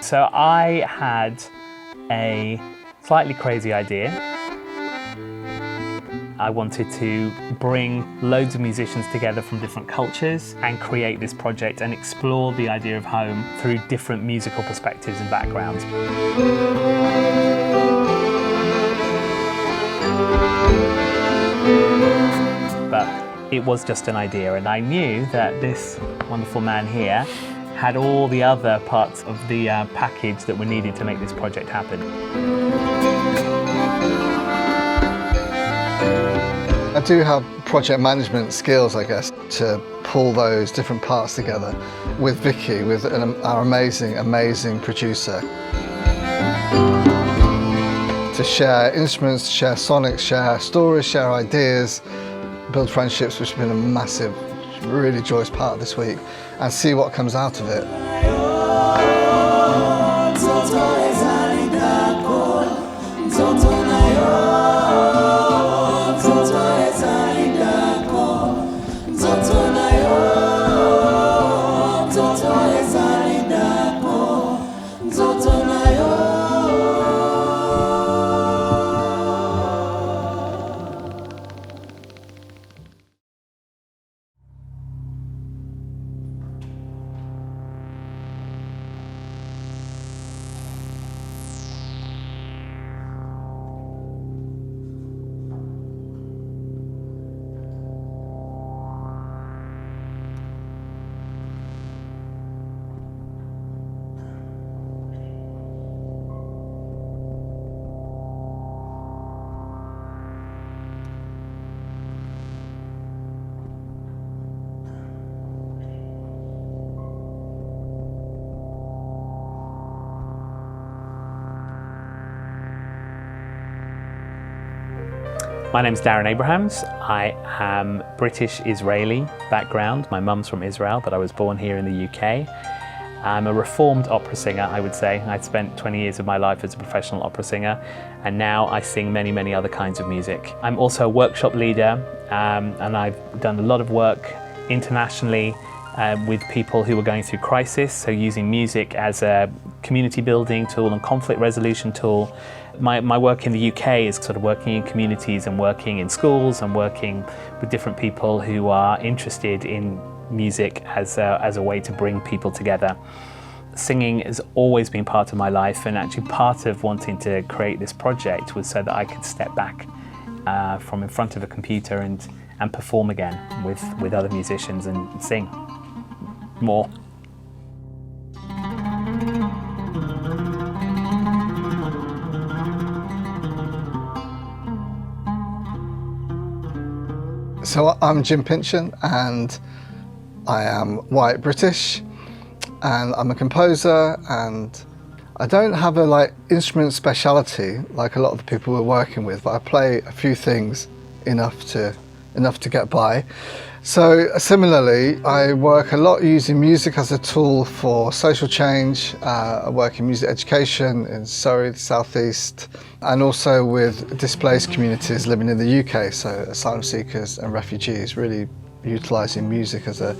So I had a slightly crazy idea. I wanted to bring loads of musicians together from different cultures and create this project and explore the idea of home through different musical perspectives and backgrounds. But it was just an idea, and I knew that this wonderful man here had all the other parts of the package that were needed to make this project happen. I do have project management skills, I guess, to pull those different parts together with Vicky, with our amazing producer. To share instruments, share sonics, share stories, share ideas, build friendships, which has been a massive, really joyous part of this week, and see what comes out of it. My name's Darren Abrahams. I am British-Israeli background. My mum's from Israel, but I was born here in the UK. I'm a reformed opera singer, I would say. I'd spent 20 years of my life as a professional opera singer, and now I sing many other kinds of music. I'm also a workshop leader, and I've done a lot of work internationally with people who are going through crisis, so using music as a community building tool and conflict resolution tool. My work in the UK is sort of working in communities and working in schools and working with different people who are interested in music as a way to bring people together. Singing has always been part of my life, and actually part of wanting to create this project was so that I could step back from in front of a computer and perform again with other musicians and sing more. So I'm Jim Pynchon, and I am white British, and I'm a composer, and I don't have a instrument speciality like a lot of the people we're working with, but I play a few things enough to get by. So similarly, I work a lot using music as a tool for social change. I work in music education in Surrey, the South East, and also with displaced communities living in the UK, so asylum seekers and refugees, really utilising music as a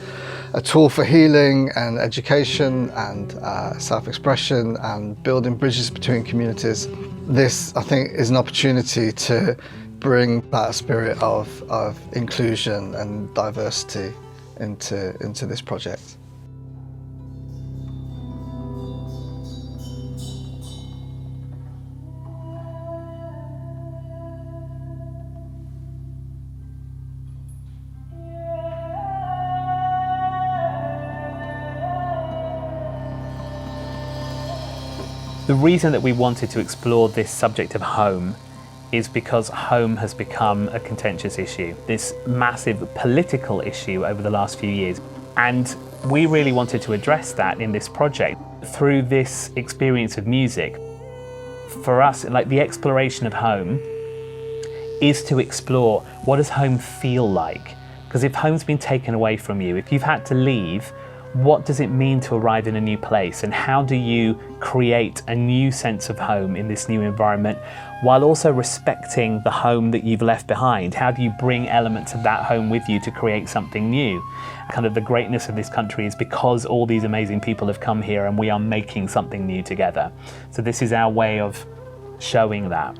tool for healing and education and self-expression and building bridges between communities. This, I think, is an opportunity to bring that spirit of inclusion and diversity into this project. The reason that we wanted to explore this subject of home is because home has become a contentious issue, this massive political issue over the last few years. And we really wanted to address that in this project through this experience of music. For us, the exploration of home is to explore, what does home feel like? Because if home's been taken away from you, if you've had to leave, what does it mean to arrive in a new place, and how do you create a new sense of home in this new environment while also respecting the home that you've left behind? How do you bring elements of that home with you to create something new? Kind of the greatness of this country is because all these amazing people have come here and we are making something new together. So this is our way of showing that.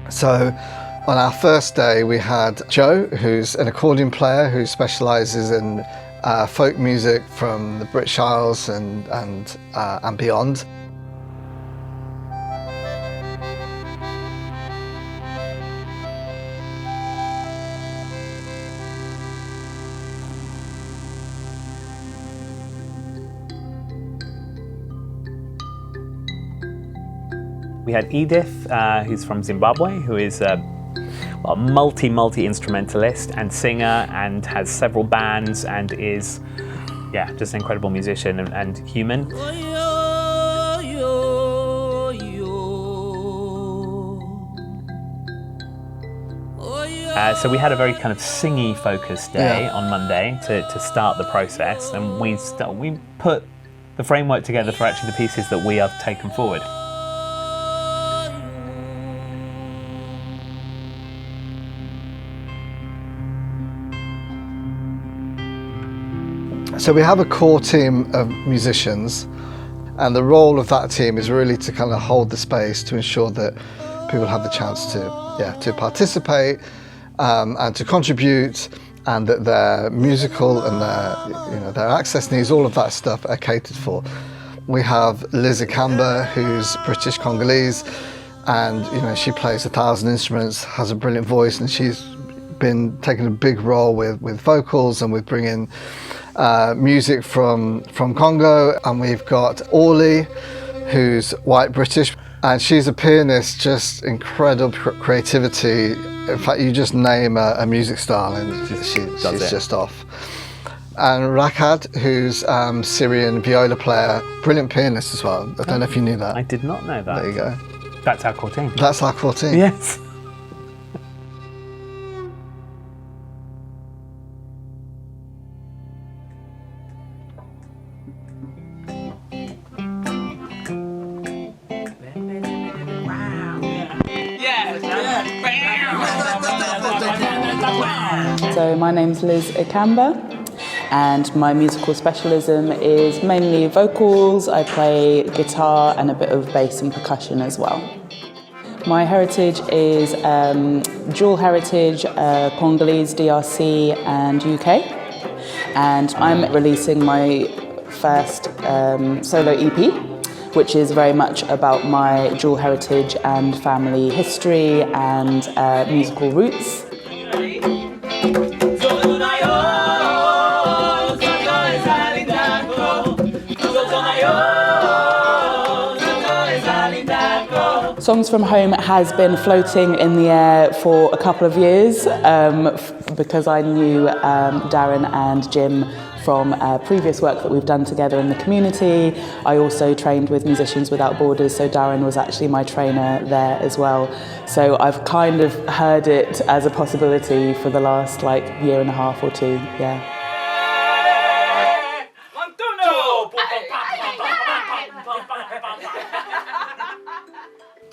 So on our first day we had Joe, who's an accordion player who specialises in folk music from the British Isles and beyond. We had Edith, who's from Zimbabwe, who is a multi-instrumentalist and singer and has several bands and is, just an incredible musician and human. So we had a very kind of singy focused day on Monday to start the process, and we put the framework together for actually the pieces that we have taken forward. So we have a core team of musicians, and the role of that team is really to kind of hold the space to ensure that people have the chance to participate and to contribute, and that their musical and their access needs, all of that stuff, are catered for. We have Liz Ikamba, who's British Congolese, and she plays 1,000 instruments, has a brilliant voice, and she's been taking a big role with vocals and with bringing music from Congo. And we've got Horley, who's white British, and she's a pianist, just incredible creativity. In fact, you just name a music style and she's just off. And Rakad, who's Syrian viola player, brilliant pianist as well. I don't know if you knew that. I did not know that. There you go. That's our core team. That's our core team. Yes. So my name's Liz Ikamba, and my musical specialism is mainly vocals. I play guitar and a bit of bass and percussion as well. My heritage is dual heritage, Congolese, DRC and UK, and I'm releasing my first solo EP, which is very much about my dual heritage and family history and musical roots. Songs from Home has been floating in the air for a couple of years because I knew Darren and Jim from previous work that we've done together in the community. I also trained with Musicians Without Borders, so Darren was actually my trainer there as well. So I've kind of heard it as a possibility for the last year and a half or two,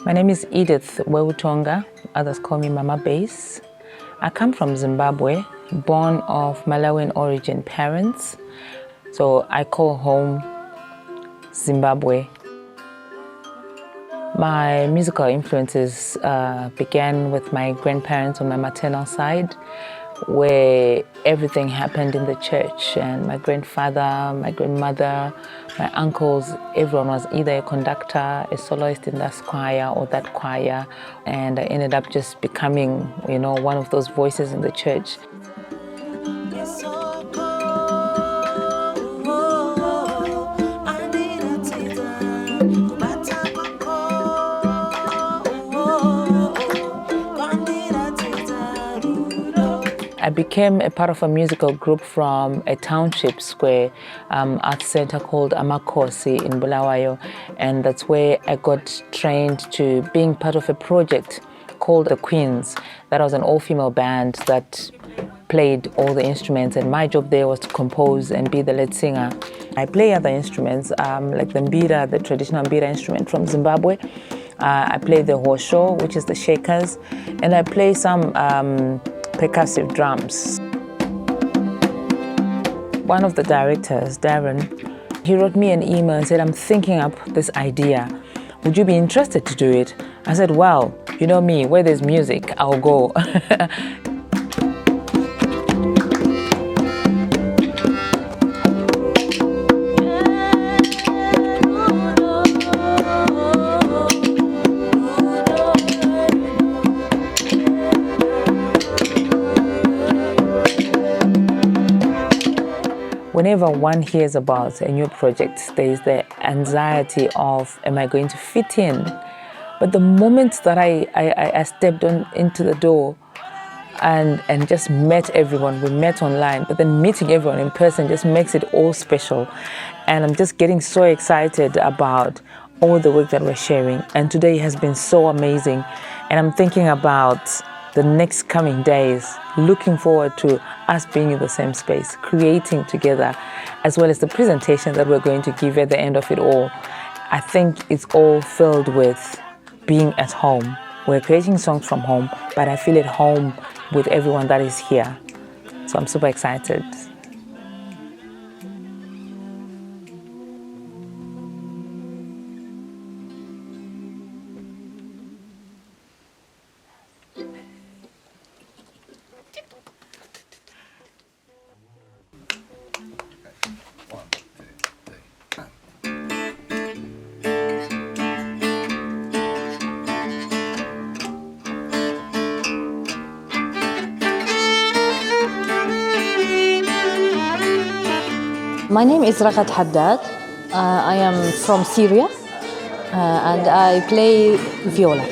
My name is Edith Weutonga, others call me Mama Bass. I come from Zimbabwe, born of Malawian origin parents, so I call home Zimbabwe. My musical influences began with my grandparents on my maternal side, where everything happened in the church, and my grandfather, my grandmother, my uncles, everyone was either a conductor, a soloist in this choir or that choir, and I ended up just becoming, one of those voices in the church. I became a part of a musical group from a township square art center called Amakosi in Bulawayo, and that's where I got trained to being part of a project called The Queens. That was an all-female band that played all the instruments, and my job there was to compose and be the lead singer. I play other instruments like the mbira, the traditional mbira instrument from Zimbabwe. I play the hosho, which is the shakers, and I play some percussive drums. One of the directors, Darren, he wrote me an email and said, "I'm thinking up this idea. Would you be interested to do it?" I said, "Well, you know me, where there's music, I'll go." Whenever one hears about a new project, there is the anxiety of, am I going to fit in? But the moment that I stepped into the door and just met everyone, we met online, but then meeting everyone in person just makes it all special. And I'm just getting so excited about all the work that we're sharing. And today has been so amazing. And I'm thinking about the next coming days, looking forward to us being in the same space, creating together, as well as the presentation that we're going to give at the end of it all. I think it's all filled with being at home. We're creating songs from home, but I feel at home with everyone that is here. So I'm super excited. My name is Ragat Haddad. I am from Syria and I play viola.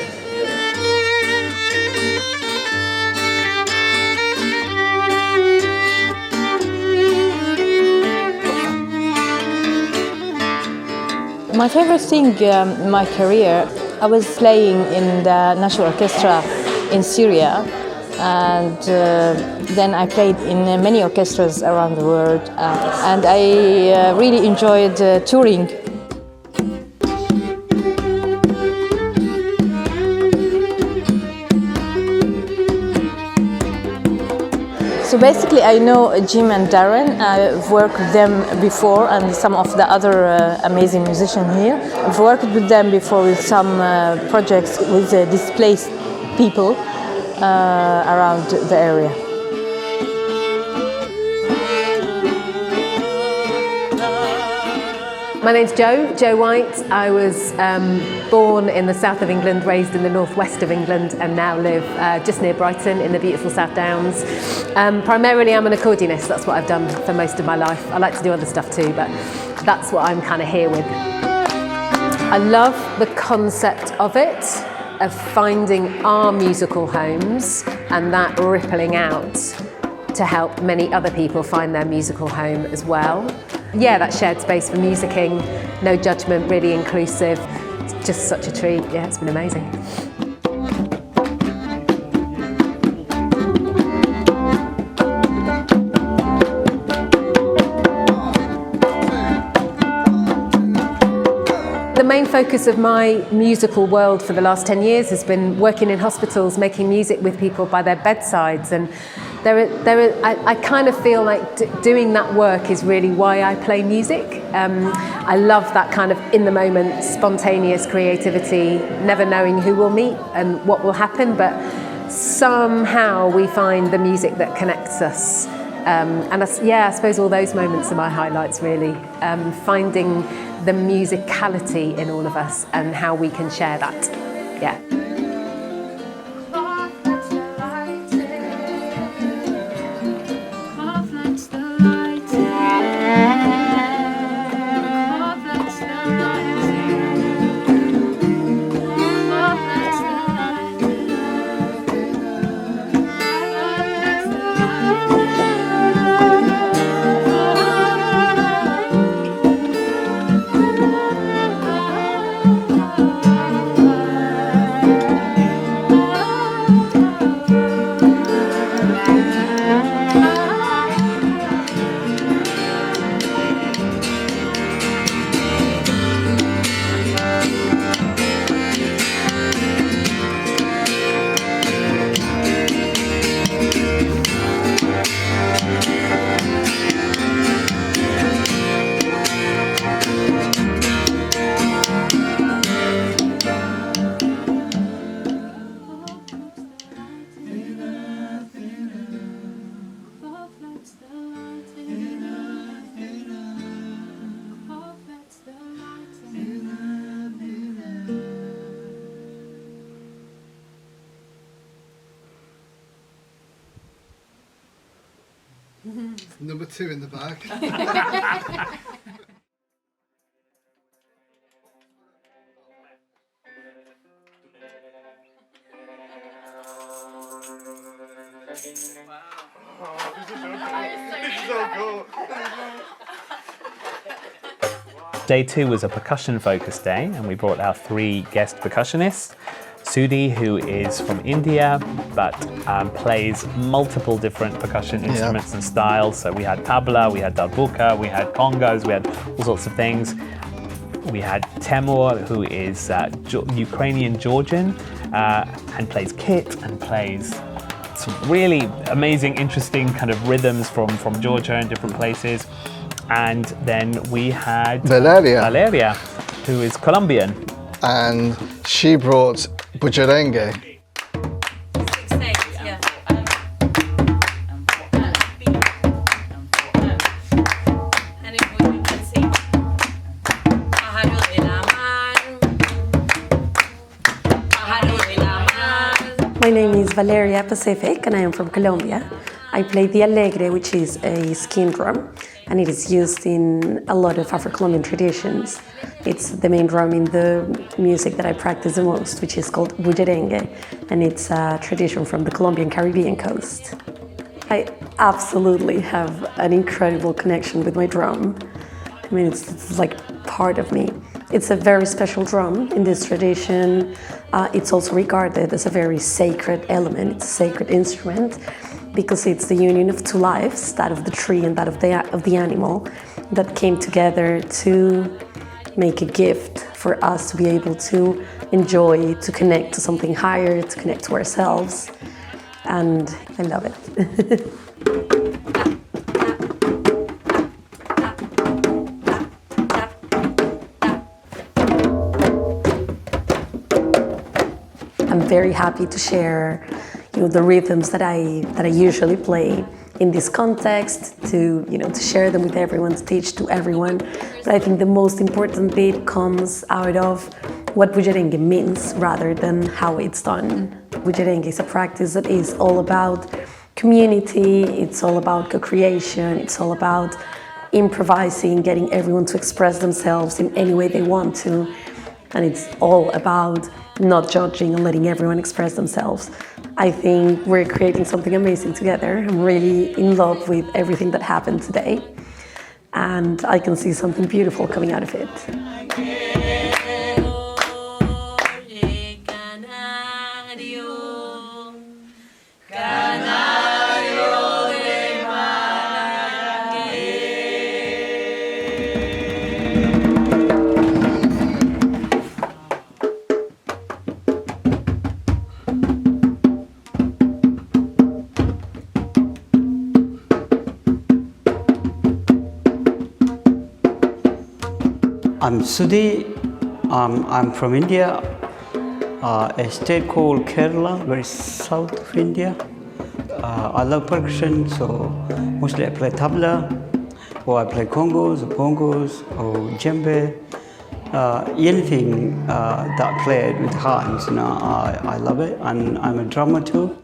My favorite thing in my career, I was playing in the National Orchestra in Syria, and then I played in many orchestras around the world, and I really enjoyed touring. So basically I know Jim and Darren. I've worked with them before, and some of the other amazing musicians here. I've worked with them before with some projects with displaced people around the area. My name's Jo White. I was born in the south of England, raised in the northwest of England, and now live just near Brighton in the beautiful South Downs. Primarily I'm an accordionist. That's what I've done for most of my life. I like to do other stuff too, but that's what I'm kind of here with. I love the concept of it, of finding our musical homes and that rippling out to help many other people find their musical home as well. Yeah, that shared space for musicking, no judgment, really inclusive. It's just such a treat. Yeah, it's been amazing. The main focus of my musical world for the last 10 years has been working in hospitals, making music with people by their bedsides, and I kind of feel like doing that work is really why I play music. I love that kind of in-the-moment, spontaneous creativity, never knowing who we'll meet and what will happen, but somehow we find the music that connects us. And I suppose all those moments are my highlights, really. Finding the musicality in all of us and how we can share that. Yeah. Number 2 in the bag. Day 2 was a percussion-focused day, and we brought our 3 guest percussionists. Sudhi, who is from India, but plays multiple different percussion instruments and styles. So we had tabla, we had darbuka, we had congos, we had all sorts of things. We had Temur, who is Ukrainian Georgian, and plays kit and plays some really amazing, interesting kind of rhythms from Georgia and different places. And then we had Valeria, who is Colombian. And she brought bujarenge. My name is Valeria Pacific and I am from Colombia. I play the alegre, which is a skin drum, and it is used in a lot of Afro-Colombian traditions. It's the main drum in the music that I practice the most, which is called bujarenge, and it's a tradition from the Colombian Caribbean coast. I absolutely have an incredible connection with my drum. I mean, it's like part of me. It's a very special drum in this tradition. It's also regarded as a very sacred element. It's a sacred instrument because it's the union of 2 lives, that of the tree and that of the animal, that came together to make a gift for us to be able to enjoy, to connect to something higher, to connect to ourselves. And I love it. I'm very happy to share, the rhythms that I usually play in this context, to share them with everyone, to teach to everyone. But I think the most important bit comes out of what bujarenge means rather than how it's done. Bujarenge is a practice that is all about community, it's all about co-creation, it's all about improvising, getting everyone to express themselves in any way they want to. And it's all about not judging and letting everyone express themselves. I think we're creating something amazing together. I'm really in love with everything that happened today, and I can see something beautiful coming out of it. I'm Sudhi. I'm from India, a state called Kerala, very south of India. I love percussion, so mostly I play tabla, or I play congos, or bongos, or djembe. Anything that played with hands, I love it, and I'm a drummer too.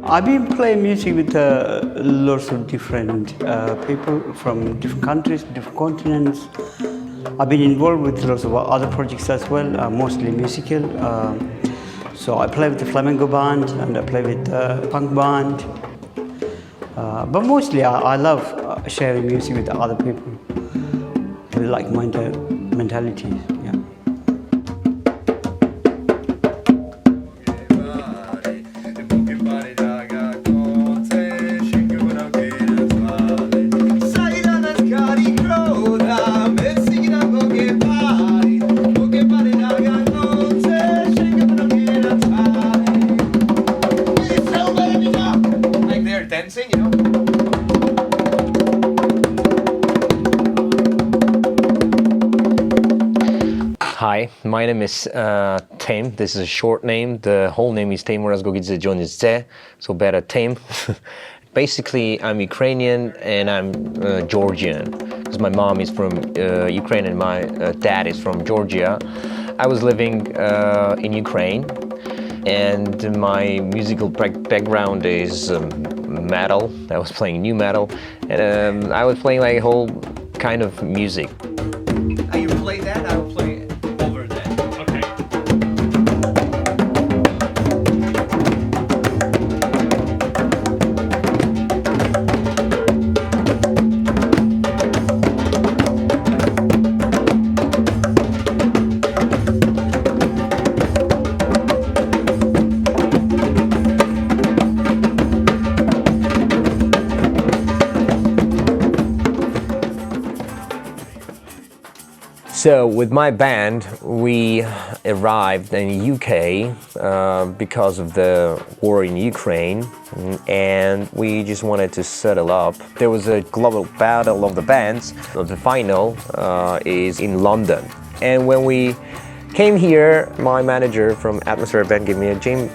I've been playing music with lots of different people from different countries, different continents. I've been involved with lots of other projects as well, mostly musical. So I play with the flamenco band and I play with the punk band. But mostly I love sharing music with other people with like-minded mentalities. Yeah. Hi, my name is Tim. This is a short name. The whole name is Timur Razgogidze Jonidze, so better Tim. Basically, I'm Ukrainian and I'm Georgian, because my mom is from Ukraine and my dad is from Georgia. I was living in Ukraine, and my musical background is metal. I was playing new metal, and I was playing like a whole kind of music. You play that, I will play over that. Okay. So with my band, we arrived in the UK because of the war in Ukraine, and we just wanted to settle up. There was a global battle of the bands. The final is in London. And when we came here, my manager from Atmosphere Band gave me a gym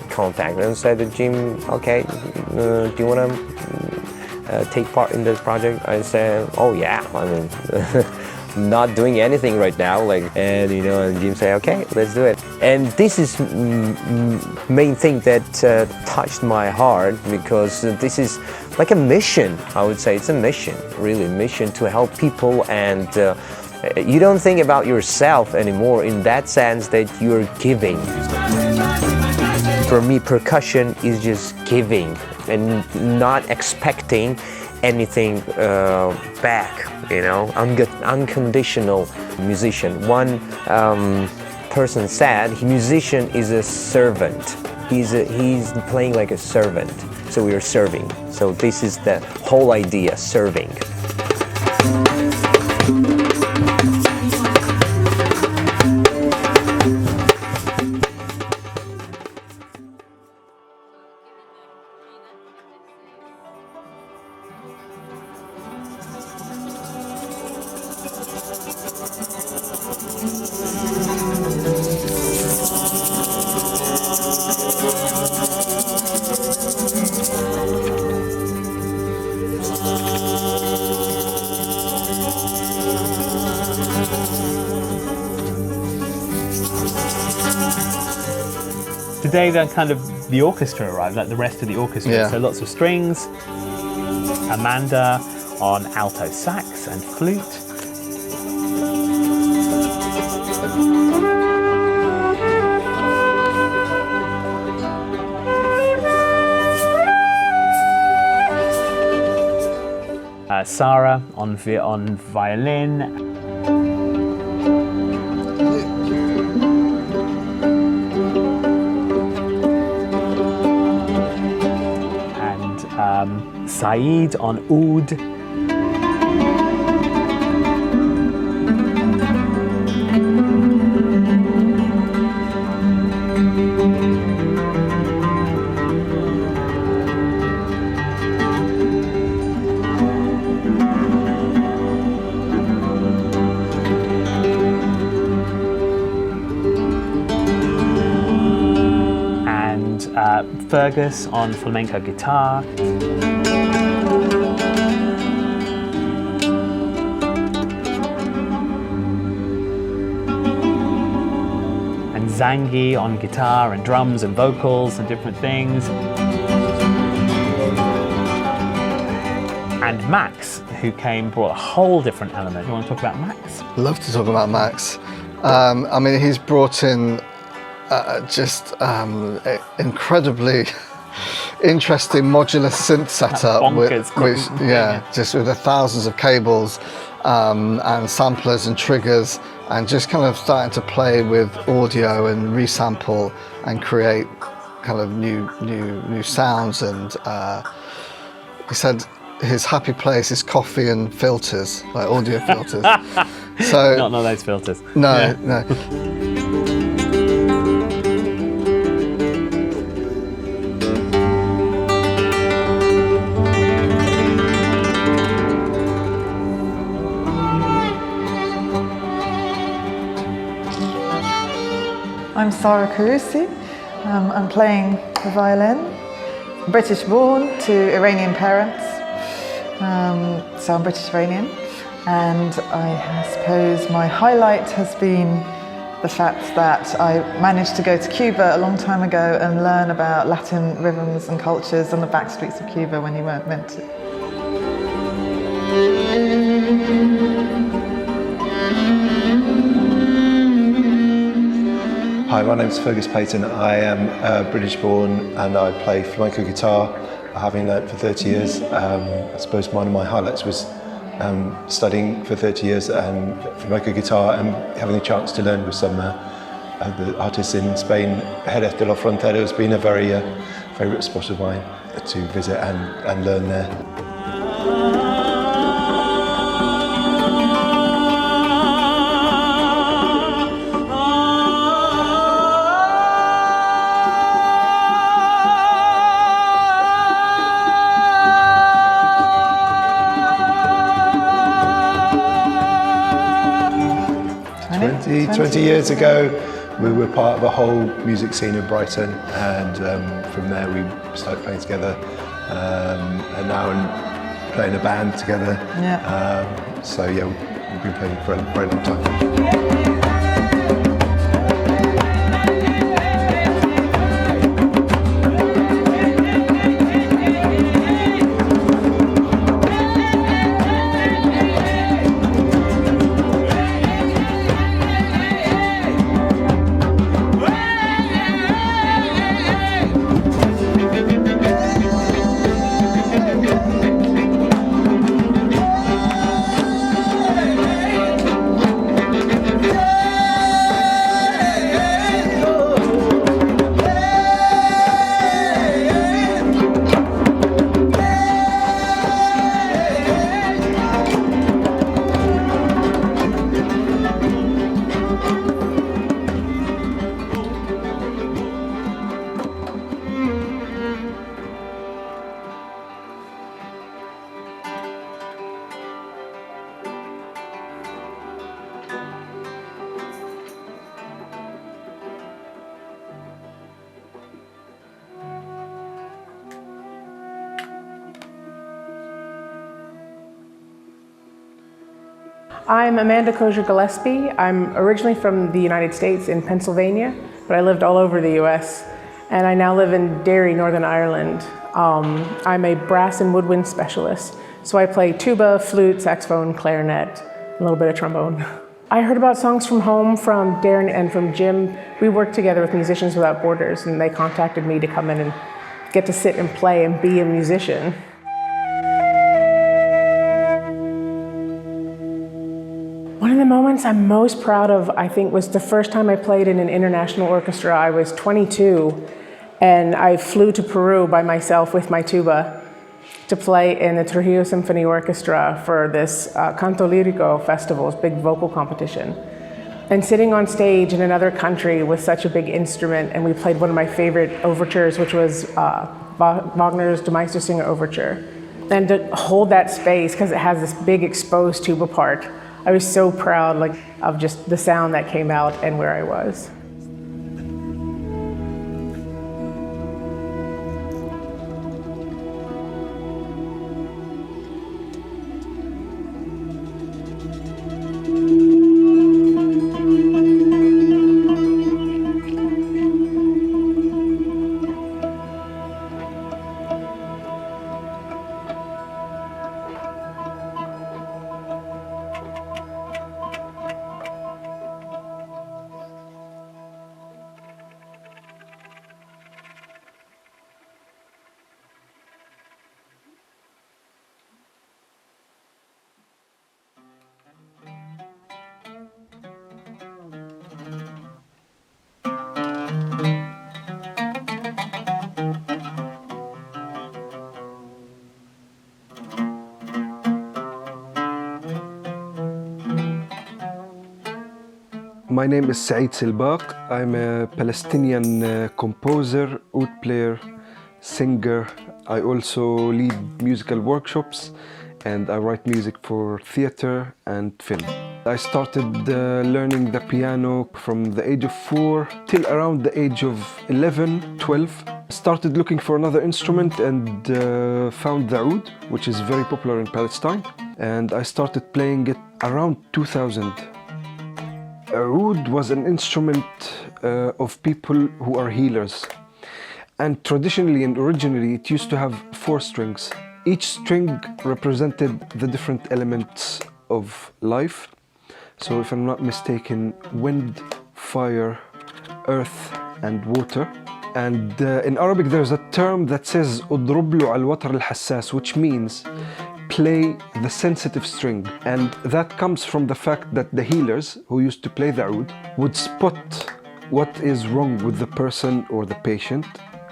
contact and said, Jim, okay, do you want to take part in this project? I said, oh yeah, I mean, not doing anything right now, and Jim said, okay, let's do it. And this is main thing that touched my heart, because this is like a mission. I would say it's a mission, really a mission to help people, and you don't think about yourself anymore in that sense that you're giving. For me, percussion is just giving and not expecting anything back, unconditional musician. One person said, musician is a servant. He's playing like a servant. So we are serving. So this is the whole idea, serving. Today, the orchestra arrived, like the rest of the orchestra. Yeah. So lots of strings. Amanda on alto sax and flute. Sarah on violin. Saeed on oud. And Fergus on flamenco guitar. Zangi on guitar and drums and vocals and different things. And Max, who brought a whole different element. You want to talk about Max? Love to talk about Max. I mean, he's brought in incredibly interesting modular synth setup, just with the thousands of cables and samplers and triggers, and just kind of starting to play with audio and resample and create kind of new sounds. And he said his happy place is coffee and filters, like audio filters. So not those filters. No. I'm Sarah Carusi. I'm playing the violin. British born to Iranian parents, so I'm British Iranian, and I suppose my highlight has been the fact that I managed to go to Cuba a long time ago and learn about Latin rhythms and cultures on the back streets of Cuba when you weren't meant to. Hi, my name's Fergus Payton. I am British born and I play flamenco guitar, having learnt for 30 years. I suppose one of my highlights was studying for 30 years flamenco guitar and having the chance to learn with some of the artists in Spain. Jerez de la Frontera has been a very favourite spot of mine to visit and learn there. Twenty years ago, we were part of the whole music scene in Brighton, and from there we started playing together, and now I'm playing a band together. Yeah. So yeah, we've been playing for a very long time. I'm Amanda Kozier-Gillespie. I'm originally from the United States in Pennsylvania, but I lived all over the US, and I now live in Derry, Northern Ireland. I'm a brass and woodwind specialist, so I play tuba, flute, saxophone, clarinet, a little bit of trombone. I heard about Songs from Home from Darren and from Jim. We worked together with Musicians Without Borders, and they contacted me to come in and get to sit and play and be a musician. One of the moments I'm most proud of, I think, was the first time I played in an international orchestra. I was 22, and I flew to Peru by myself with my tuba to play in the Trujillo Symphony Orchestra for this Canto Lírico festival's big vocal competition. And sitting on stage in another country with such a big instrument, and we played one of my favorite overtures, which was Wagner's Die Meistersinger Overture. And to hold that space, because it has this big exposed tuba part, I was so proud of just the sound that came out and where I was. My name is Saeed Silbaq. I'm a Palestinian composer, oud player, singer. I also lead musical workshops and I write music for theatre and film. I started learning the piano from the age of 4 till around the age of 11, 12. Started looking for another instrument and found the oud, which is very popular in Palestine. And I started playing it around 2000. A oud was an instrument of people who are healers. And traditionally and originally, it used to have 4 strings. Each string represented the different elements of life. So if I'm not mistaken, wind, fire, earth, and water. And in Arabic, there's a term that says "اضرب له على الوتر الحساس," which means play the sensitive string. And that comes from the fact that the healers who used to play the oud would spot what is wrong with the person or the patient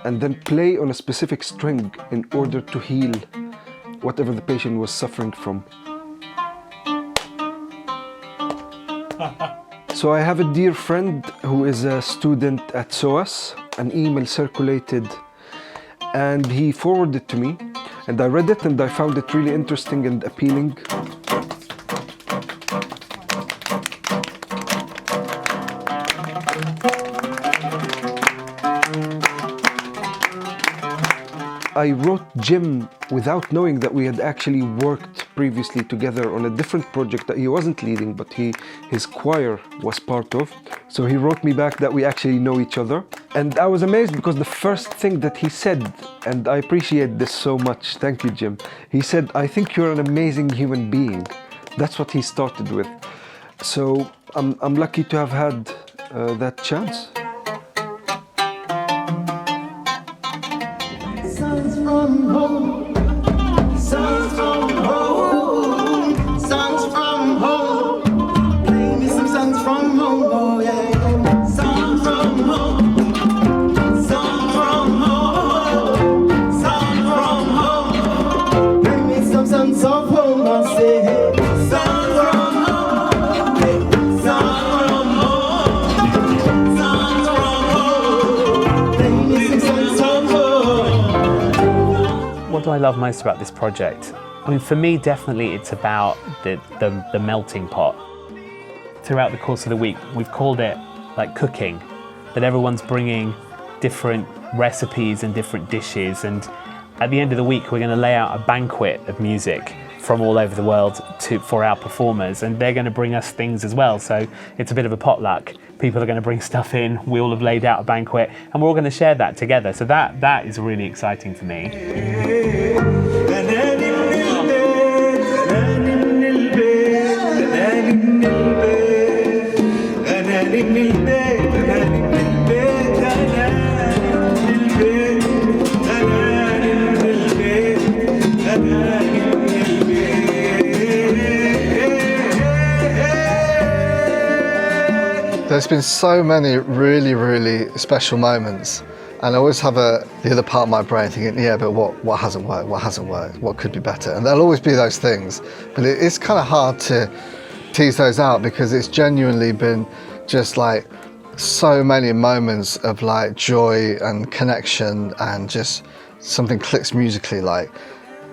and then play on a specific string in order to heal whatever the patient was suffering from. So I have a dear friend who is a student at SOAS. An email circulated and he forwarded it to me, and I read it and I found it really interesting and appealing. I wrote Jim without knowing that we had actually worked previously together on a different project that he wasn't leading, but his choir was part of. So he wrote me back that we actually know each other. And I was amazed because the first thing that he said, and I appreciate this so much, thank you, Jim. He said, "I think you're an amazing human being." That's what he started with. So I'm lucky to have had that chance. Songs from home, songs from home, songs from home. Play me some songs from home, oh yeah. Songs from home, songs from home, songs from home. Bring me some songs of home, I say. Songs from home, songs from home, songs from home. Bring me some songs of home. What do I love most about this project? I mean, for me, definitely it's about the melting pot. Throughout the course of the week, we've called it like cooking, that everyone's bringing different recipes and different dishes, and at the end of the week, we're going to lay out a banquet of music from all over the world for our performers, and they're going to bring us things as well. So it's a bit of a potluck. People are going to bring stuff in, we all have laid out a banquet, and we're all going to share that together. So that is really exciting for me. There's been so many really, really special moments, and I always have the other part of my brain thinking, yeah, but what hasn't worked, what could be better? And there'll always be those things, but it's kind of hard to tease those out because it's genuinely been just like so many moments of like joy and connection, and just something clicks musically, like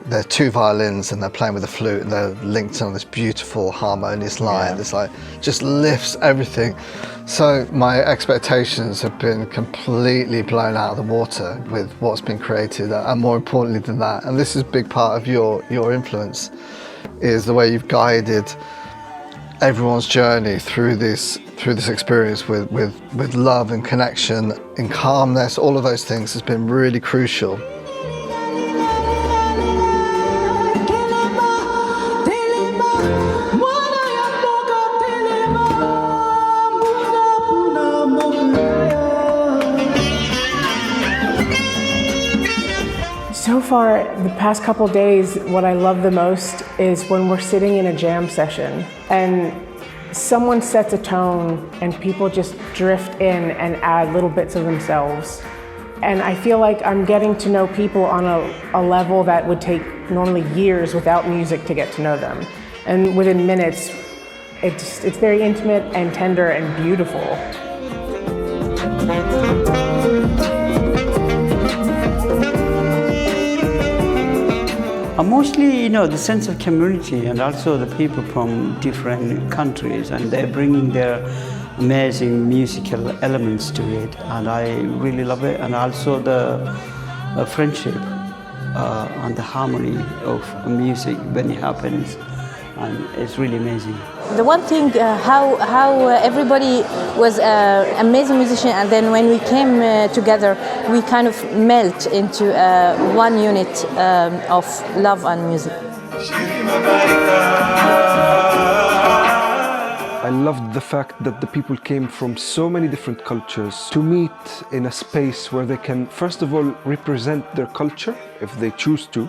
they're 2 violins and they're playing with a flute and they're linked on this beautiful harmonious line that's like just lifts everything. So my expectations have been completely blown out of the water with what's been created, and more importantly than that, and this is a big part of your influence, is the way you've guided everyone's journey through this experience with love and connection and calmness. All of those things has been really crucial. So far, the past couple days, what I love the most is when we're sitting in a jam session and someone sets a tone and people just drift in and add little bits of themselves. And I feel like I'm getting to know people on a level that would take normally years without music to get to know them. And within minutes, it's very intimate and tender and beautiful. Mostly, the sense of community, and also the people from different countries, and they're bringing their amazing musical elements to it, and I really love it. And also the friendship and the harmony of music when it happens, and it's really amazing. The one thing, how everybody was amazing musician, and then when we came together, we kind of melt into one unit of love and music. I loved the fact that the people came from so many different cultures to meet in a space where they can, first of all, represent their culture, if they choose to,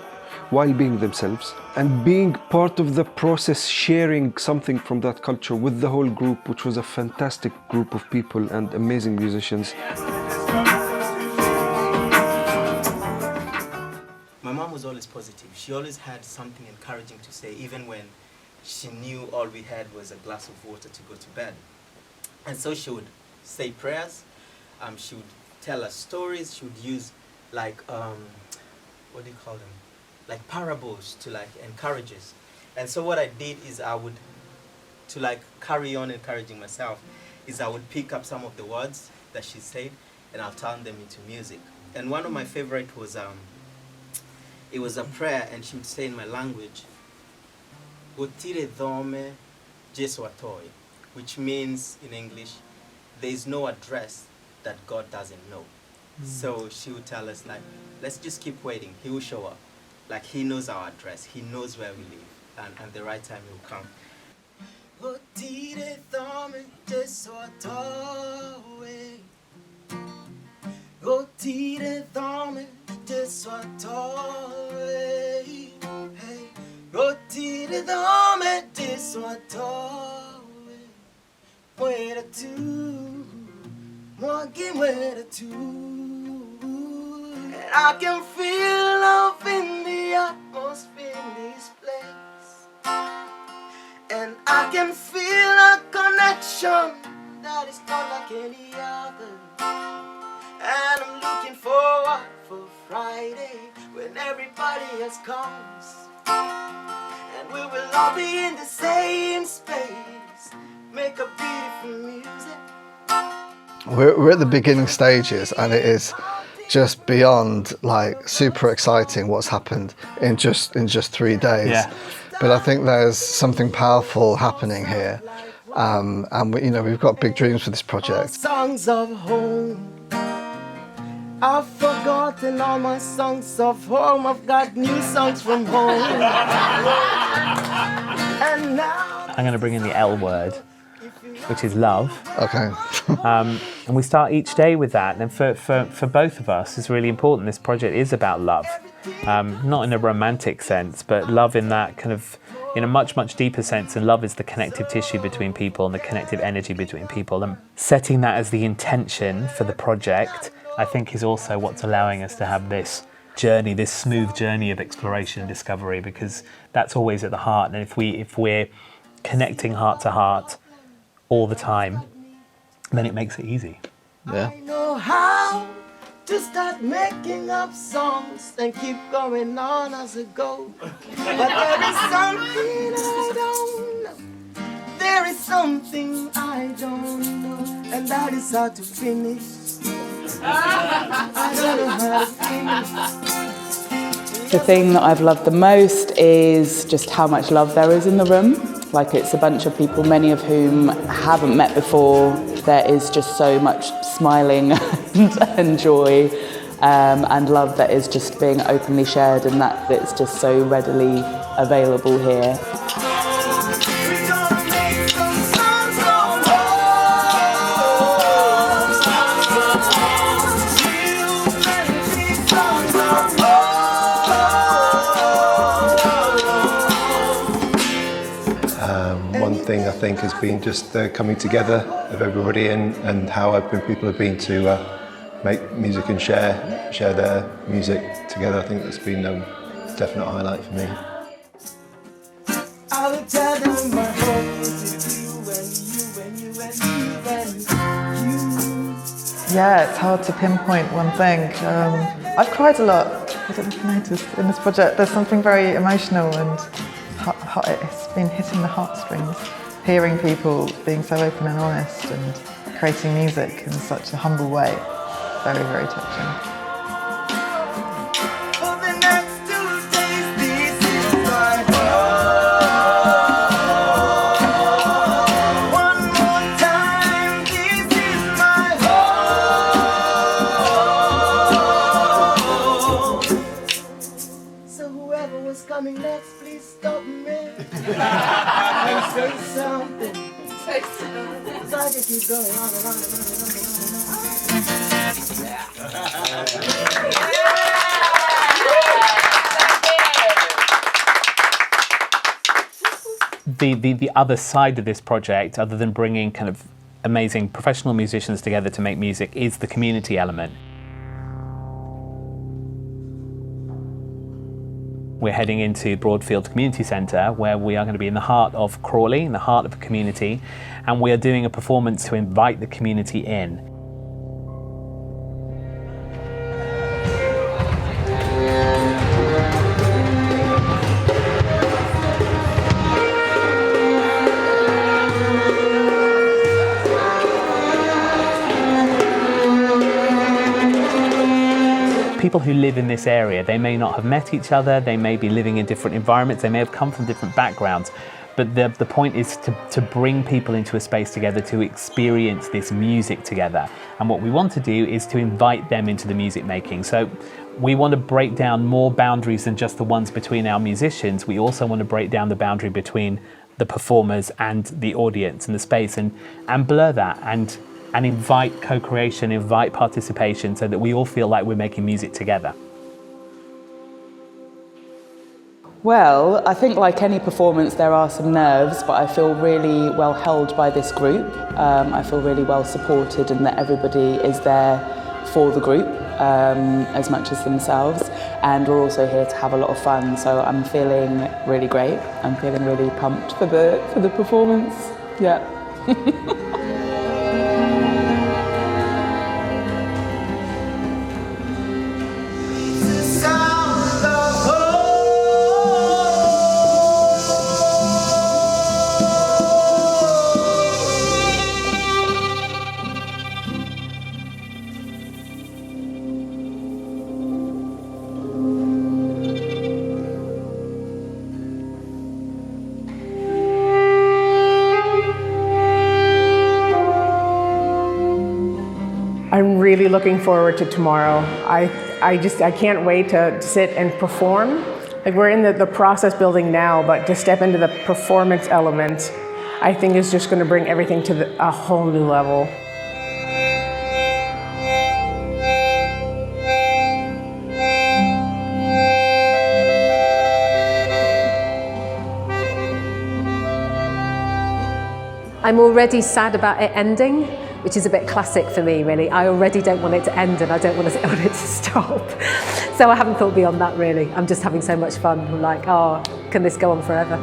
while being themselves, and being part of the process, sharing something from that culture with the whole group, which was a fantastic group of people and amazing musicians. My mom was always positive. She always had something encouraging to say, even when she knew all we had was a glass of water to go to bed. And so she would say prayers, she would tell us stories, she would use like, what do you call them? Like parables to like encourage us. And so what I did is to like carry on encouraging myself, is I would pick up some of the words that she said and I'll turn them into music. And one of my favorite was, it was a prayer, and she would say in my language, Gotire dome Jesu atoi, which means in English, there is no address that God doesn't know. So she would tell us like, let's just keep waiting, he will show up. Like he knows our address, he knows where we live, and the right time will come. Gotire dome Jesu atoi, Gotire dome Jesu atoi, hey. Gotire dome Jesu atoi, muera tu, muagi muera tu. And I can feel love in the atmosphere in this place, and I can feel a connection that is not like any other. And I'm looking forward for Friday when everybody else comes, and we will all be in the same space, make a beautiful music. We're at the beginning stages, and it is just beyond like super exciting what's happened in just 3 days. Yeah. But I think there's something powerful happening here, and we've got big dreams for this project. Songs of home, I've forgotten all my songs of home. I've got new songs from home. And now I'm going to bring in the L word, which is love. Okay. And we start each day with that. And for both of us, it's really important. This project is about love, not in a romantic sense, but love in that kind of, in a much, much deeper sense. And love is the connective tissue between people and the connective energy between people. And setting that as the intention for the project, I think, is also what's allowing us to have this journey, this smooth journey of exploration and discovery, because that's always at the heart. And if we're connecting heart to heart all the time, then it makes it easy. Yeah. I know how to start making up songs and keep going on as I go. But there is something I don't know. There is something I don't know, and that is how to finish. I don't know how to finish. The thing that I've loved the most is just how much love there is in the room. Like, it's a bunch of people, many of whom haven't met before. There is just so much smiling and joy and love that is just being openly shared, and that it's just so readily available here. One thing I think has been just the coming together of everybody and how open people have been to make music and share their music together. I think that's been a definite highlight for me. I will tell them my home is you. Yeah, it's hard to pinpoint one thing. I've cried a lot. I don't know if you noticed in this project. There's something very emotional and it's been hitting the heartstrings. Hearing people being so open and honest and creating music in such a humble way. Very, very touching. Say something. Say something. 'Cause I just keep going on and on and on and on. The other side of this project, other than bringing kind of amazing professional musicians together to make music, is the community element. We're heading into Broadfield Community Centre, where we are going to be in the heart of Crawley, in the heart of the community, and we are doing a performance to invite the community in. People who live in this area, they may not have met each other, they may be living in different environments, they may have come from different backgrounds, but the point is to bring people into a space together to experience this music together. And what we want to do is to invite them into the music making. So we want to break down more boundaries than just the ones between our musicians. We also want to break down the boundary between the performers and the audience and the space, and blur that and invite co-creation, invite participation, so that we all feel like we're making music together. Well, I think like any performance there are some nerves, but I feel really well held by this group. I feel really well supported, and that everybody is there for the group as much as themselves, and we're also here to have a lot of fun, so I'm feeling really great. I'm feeling really pumped for the performance. Yeah. I'm really looking forward to tomorrow. I can't wait to sit and perform. Like, we're in the process building now, but to step into the performance element, I think is just going to bring everything to a whole new level. I'm already sad about it ending, which is a bit classic for me, really. I already don't want it to end, and I don't want it to stop. So I haven't thought beyond that, really. I'm just having so much fun. I'm like, oh, can this go on forever?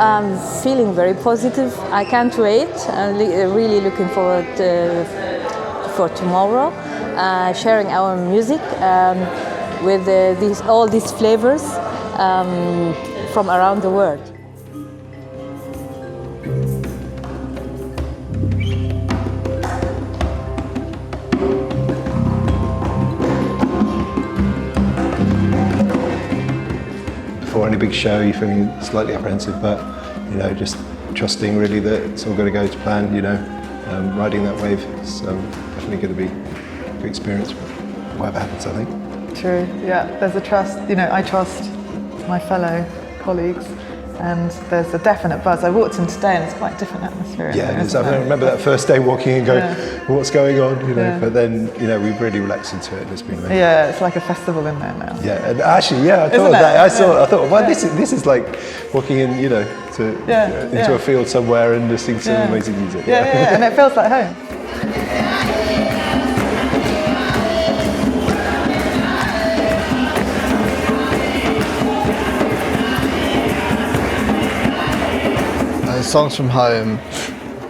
I'm feeling very positive. I can't wait. I'm really looking forward for tomorrow, sharing our music with all these flavors from around the world. Before any big show, you're feeling slightly apprehensive, but just trusting really that it's all going to go to plan. Riding that wave is definitely going to be a good experience, whatever happens, I think. True, yeah, there's a trust. I trust my fellow colleagues, and there's a definite buzz. I walked in today and it's quite a different atmosphere. Yeah, I remember that first day walking and going, what's going on? But then we've really relaxed into it, and it's been amazing. Yeah, it's like a festival in there now. Yeah, and actually, I thought that. I thought, well, this is like walking in, into a field somewhere and listening to some amazing music. Yeah, and it feels like home. Songs from home,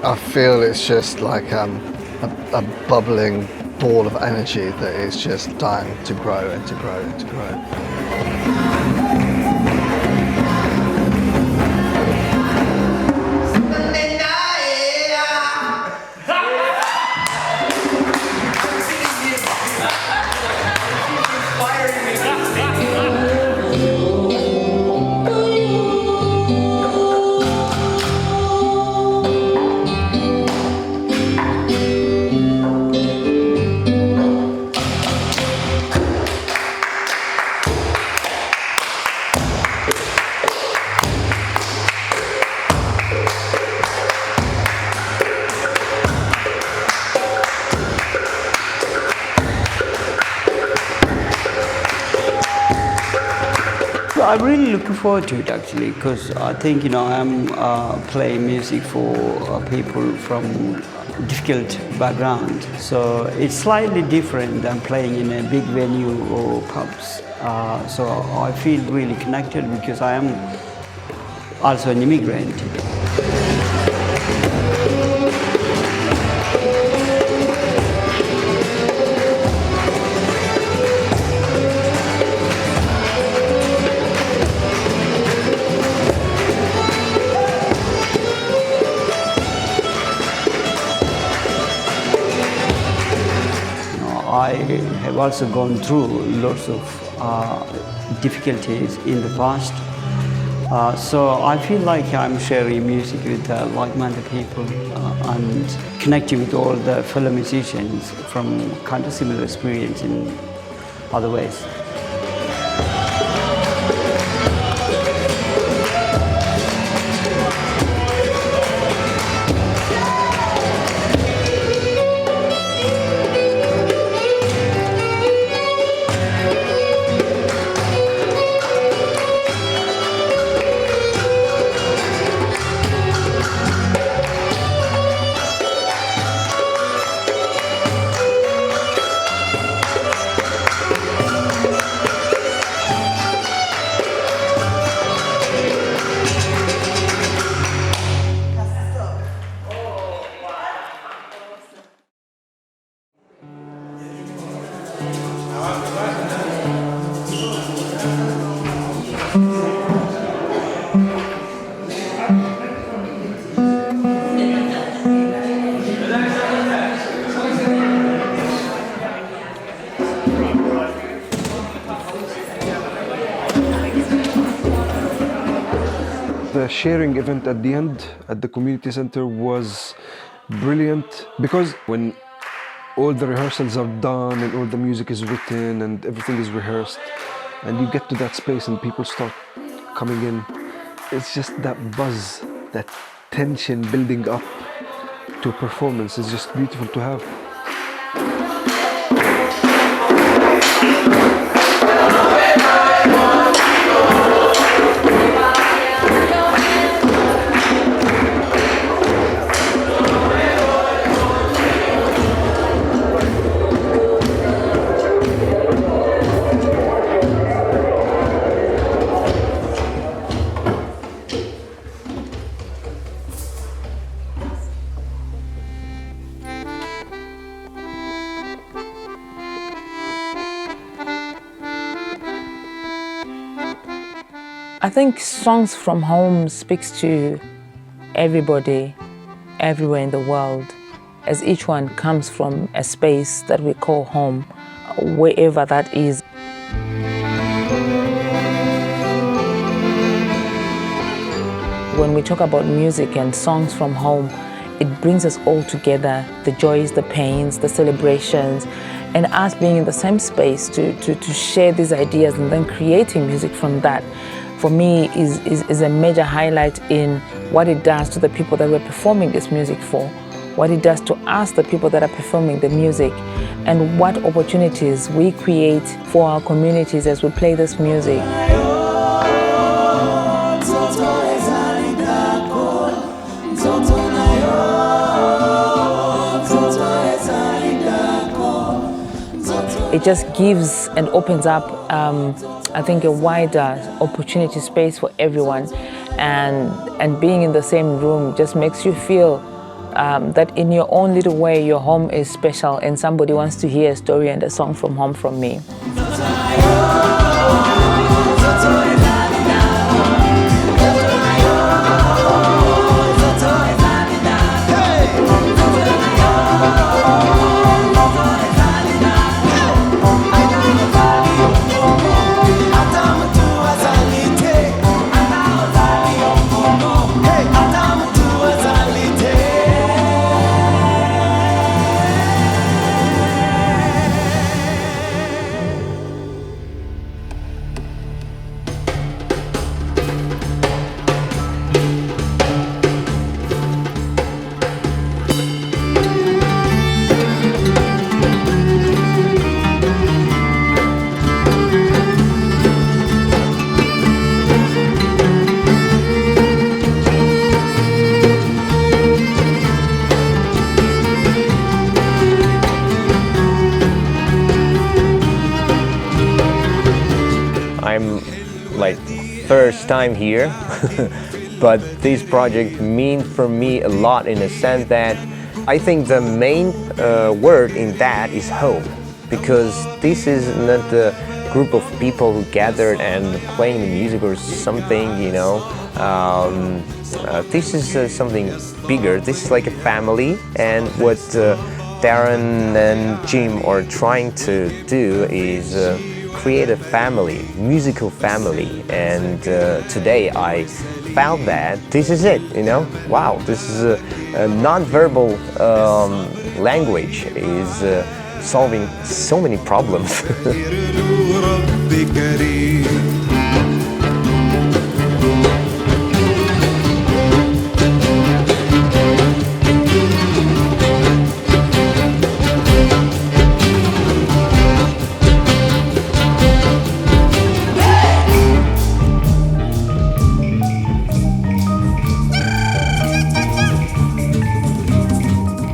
I feel it's just like a bubbling ball of energy that is just dying to grow and to grow and to grow. I'm really looking forward to it actually, because I think I'm playing music for people from difficult background, so it's slightly different than playing in a big venue or pubs. So I feel really connected because I am also an immigrant. I have also gone through lots of difficulties in the past. So I feel like I'm sharing music with like-minded people and connecting with all the fellow musicians from kind of similar experience in other ways. The sharing event at the end at the community center was brilliant, because when all the rehearsals are done and all the music is written and everything is rehearsed and you get to that space and people start coming in, it's just that buzz, that tension building up to a performance is just beautiful to have. I think Songs from Home speaks to everybody, everywhere in the world, as each one comes from a space that we call home, wherever that is. When we talk about music and songs from home, it brings us all together, the joys, the pains, the celebrations, and us being in the same space to share these ideas and then creating music from that, for me, is a major highlight in what it does to the people that we're performing this music for, what it does to us, the people that are performing the music, and what opportunities we create for our communities as we play this music. It just gives and opens up, I think, a wider opportunity space for everyone, and being in the same room just makes you feel that in your own little way, your home is special and somebody wants to hear a story and a song from home from me. I'm like first time here, but this project means for me a lot in the sense that I think the main word in that is home, because this is not a group of people who gathered and playing the music or something, you know. This is something bigger. This is like a family, and what Darren and Jim are trying to do is create a family, musical family, and today I found that this is it, you know. Wow, this is a non-verbal language is solving so many problems.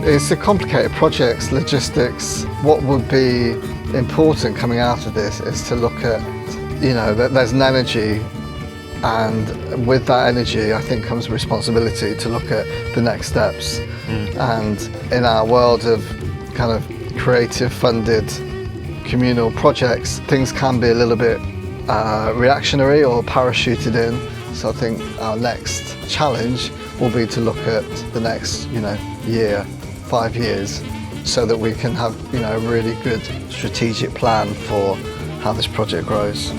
It's a complicated project, logistics. What would be important coming out of this is to look at, you know, that there's an energy, and with that energy I think comes responsibility to look at the next steps. And in our world of kind of creative funded communal projects, things can be a little bit reactionary or parachuted in. So I think our next challenge will be to look at the next, you know, year, 5 years, so that we can have, you know, a really good strategic plan for how this project grows.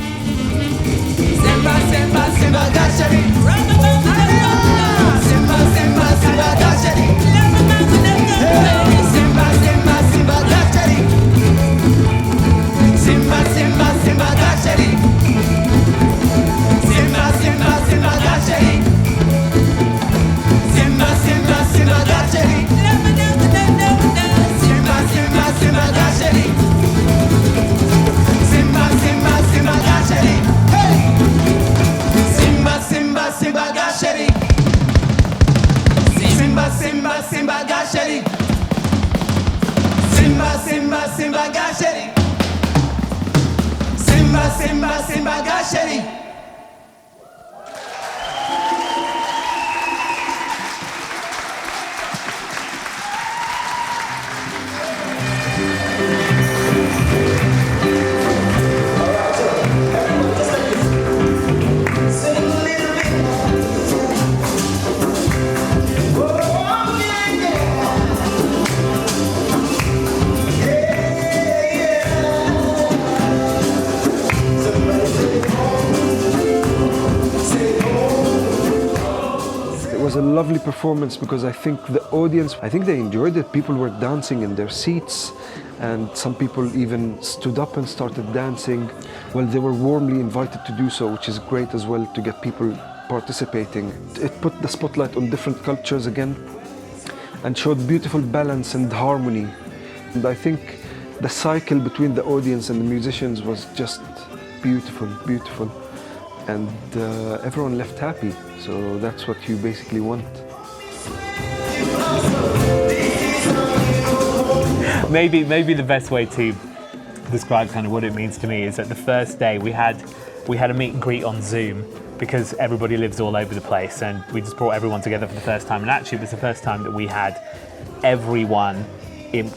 It was a lovely performance because I think the audience, I think they enjoyed it. People were dancing in their seats, and some people even stood up and started dancing. Well, they were warmly invited to do so, which is great as well to get people participating. It put the spotlight on different cultures again and showed beautiful balance and harmony. And I think the cycle between the audience and the musicians was just beautiful, beautiful. And everyone left happy, so that's what you basically want. Maybe the best way to describe kind of what it means to me is that the first day we had a meet and greet on Zoom, because everybody lives all over the place, and we just brought everyone together for the first time. And actually, it was the first time that we had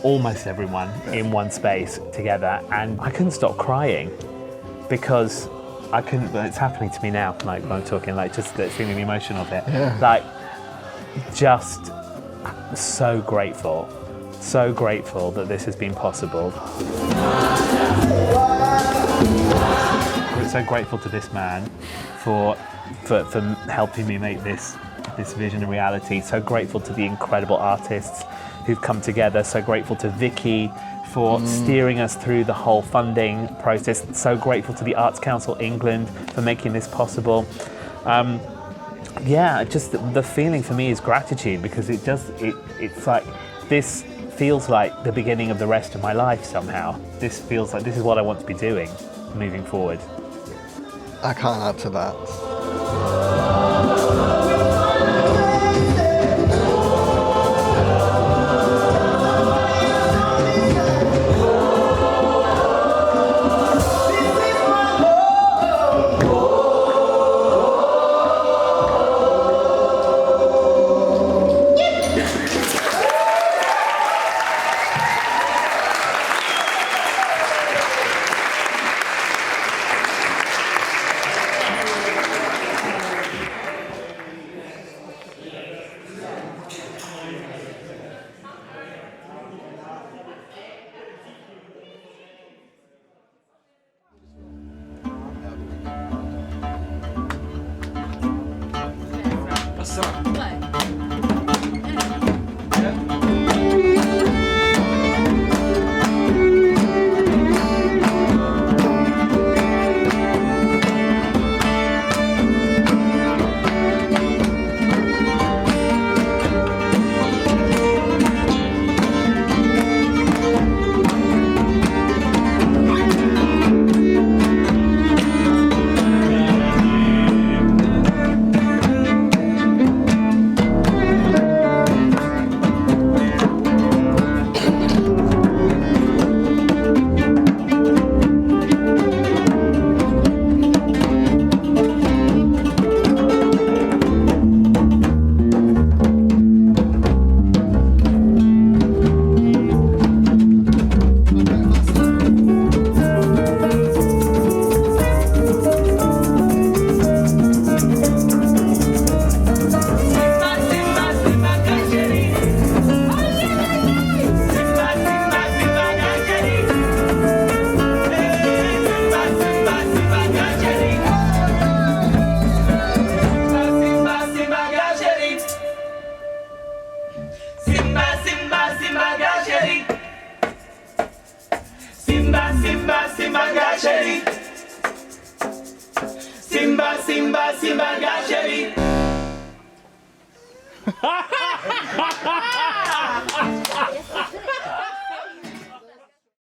almost everyone in one space together, and I couldn't stop crying because I couldn't. It's happening to me now, like when I'm talking, like just feeling the emotion of it. Yeah. Like, just so grateful that this has been possible. We're so grateful to this man for helping me make this vision a reality. So grateful to the incredible artists who've come together. So grateful to Vicky for steering us through the whole funding process. So grateful to the Arts Council England for making this possible. Yeah, just the feeling for me is gratitude, because it's like this feels like the beginning of the rest of my life somehow. This feels like this is what I want to be doing moving forward. I can't add to that. Simba, Simba, Simba, Gasheri.